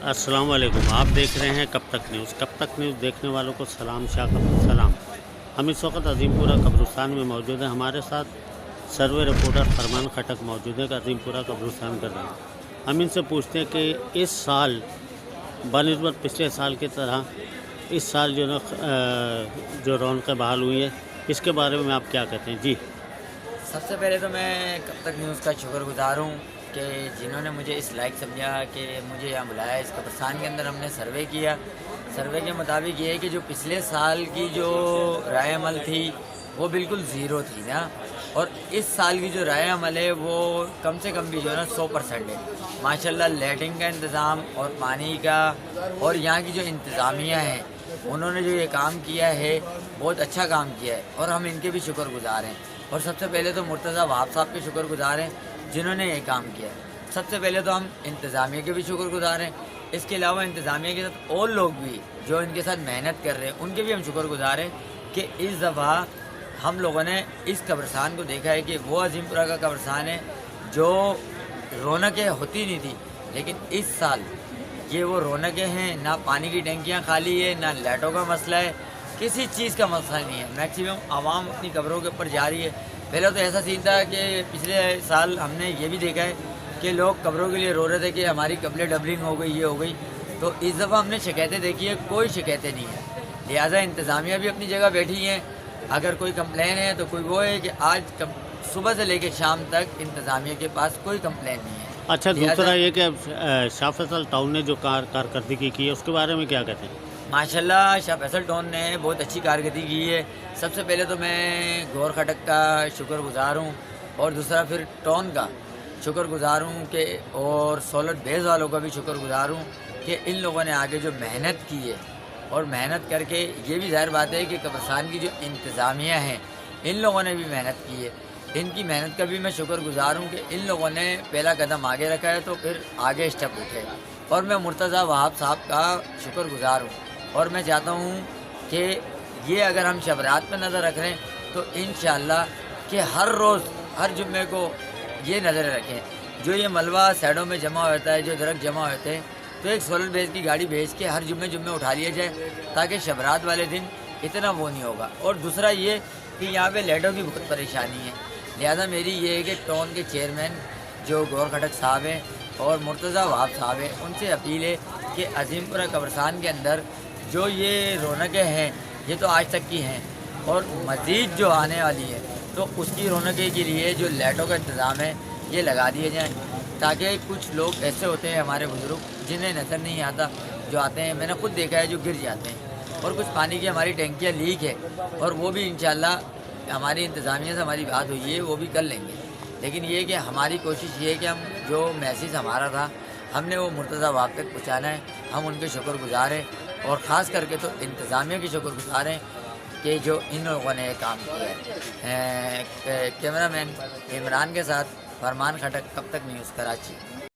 अस्सलाम वालेकुम। आप देख रहे हैं कब तक न्यूज़। कब तक न्यूज़ देखने वालों को सलाम सलाम। हम इस वक्त अजीमपुरा कब्रिस्तान में मौजूद हैं। हमारे साथ सर्वे रिपोर्टर फरमान खटक मौजूद है, अजीमपुरा कब्रिस्तान कर रहे हैं। हम इनसे पूछते हैं कि इस साल बनिस्बत पिछले साल की तरह इस साल जो रौनकें बहाल हुई है, इसके बारे में आप क्या कहते हैं? जी, सबसे पहले तो मैं कब तक न्यूज़ का शुक्रगुजार हूँ कि जिन्होंने मुझे इस लायक समझा कि मुझे यहाँ बुलाया। इस कब्रिस्तान के अंदर हमने सर्वे किया। सर्वे के मुताबिक ये है कि जो पिछले साल की जो राय अमल थी वो बिल्कुल ज़ीरो थी ना, और इस साल की जो राय अमल है वो कम से कम भी जो है ना 100% है। माशाल्लाह लैट्रिन का इंतज़ाम और पानी का और यहाँ की जो इंतज़ामिया है उन्होंने जो ये काम किया है बहुत अच्छा काम किया है, और हम इनके भी शुक्रगुजार हैं। और सबसे पहले तो मुर्तज़ा वहाब साहब के शुक्रगुजार हैं जिन्होंने ये काम किया है। सबसे पहले तो हम इंतज़ामिया के भी शुक्रगुजार हैं। इसके अलावा इंतज़ामिया के साथ और लोग भी जो इनके साथ मेहनत कर रहे हैं उनके भी हम शुक्रगुजार हैं कि इस दफ़ा हम लोगों ने इस कब्रिस्तान को देखा है कि वो अजीमपुरा का कब्रिस्तान है जो रौनकें होती नहीं थी, लेकिन इस साल ये वो रौनकें हैं। ना पानी की टंकियाँ खाली है, ना लाइटों का मसला है, किसी चीज़ का मसला नहीं है। मैक्सिमम आवाम अपनी कब्रों के ऊपर जा रही है। पहले तो ऐसा सीन था कि पिछले साल हमने ये भी देखा है कि लोग कब्रों के लिए रो रहे थे कि हमारी कब्रें डबलिंग हो गई, ये हो गई। तो इस दफ़ा हमने शिकायतें देखी है, कोई शिकायतें नहीं है। लिहाजा इंतज़ामिया भी अपनी जगह बैठी हैं। अगर कोई कंप्लेन है तो कोई वो है कि आज सुबह से लेकर शाम तक इंतज़ामिया के पास कोई कंप्लेन नहीं है। अच्छा, दूसरा ये कि शाह फैसल टाउन ने जो कारकर्दगी की है उसके बारे में क्या कहते हैं? माशाल्लाह शाह फैसल टाउन ने बहुत अच्छी कारकर्दगी की है। सबसे पहले तो मैं गौर खटक का शुक्रगुजार हूँ, और दूसरा फिर टाउन का शुक्रगुजार हूँ कि और सोलर बेस वालों का भी शुक्रगुजार हूँ कि इन लोगों ने आगे जो मेहनत की है, और मेहनत करके ये भी ज़ाहिर बात है कि कब्रिस्तान की जो इंतज़ामिया है इन लोगों ने भी मेहनत की है। इनकी मेहनत का भी मैं शुक्रगुजार हूँ कि इन लोगों ने पहला कदम आगे रखा है तो फिर आगे स्टेप उठे। और मैं मुर्तज़ा वहाब साहब का शुक्रगुजार हूँ, और मैं चाहता हूँ कि ये अगर हम शबरात पर नज़र रख रहे हैं तो इंशाअल्लाह कि हर रोज़ हर जुम्मे को ये नज़र रखें। जो ये मलबा साइडों में जमा होता है, जो दरख्त जमा होते हैं, तो एक सोलर बेस की गाड़ी भेज के हर जुम्मे उठा लिया जाए ताकि शबरात वाले दिन इतना वो नहीं होगा। और दूसरा ये कि यहाँ पे लाइटों की बहुत परेशानी है। लिहाजा मेरी ये है कि टाउन के चेयरमैन जो गौर खटक साहब हैं और मुर्तज़ा वहाब साहब हैं, उनसे अपील है कि अजीमपुरा कब्रिस्तान के अंदर जो ये रौनकें हैं ये तो आज तक की हैं, और मज़ीद जो आने वाली है तो उसकी रौनकें के लिए जो लाइटों का इंतज़ाम है ये लगा दिए जाएँ, ताकि कुछ लोग ऐसे होते हैं हमारे बुज़ुर्ग जिन्हें नज़र नहीं आता, जो आते हैं, मैंने खुद देखा है, जो गिर जाते हैं। और कुछ पानी की हमारी टंकियाँ लीक है, और वो भी इंशाअल्लाह हमारी इंतज़ामिया से हमारी बात हुई है, वो भी कर लेंगे। लेकिन ये कि हमारी कोशिश ये है कि हम जो मैसेज हमारा था हमने वो मुर्तज़ा वहाब तक पहुँचाना है। हम उनके शुक्रगुजार हैं, और ख़ास करके तो इंतज़ामिया के शुक्रगुजार हैं कि जो इन लोगों ने काम किया है। कैमरामैन इमरान के साथ फरमान खटक, कब तक न्यूज़, कराची।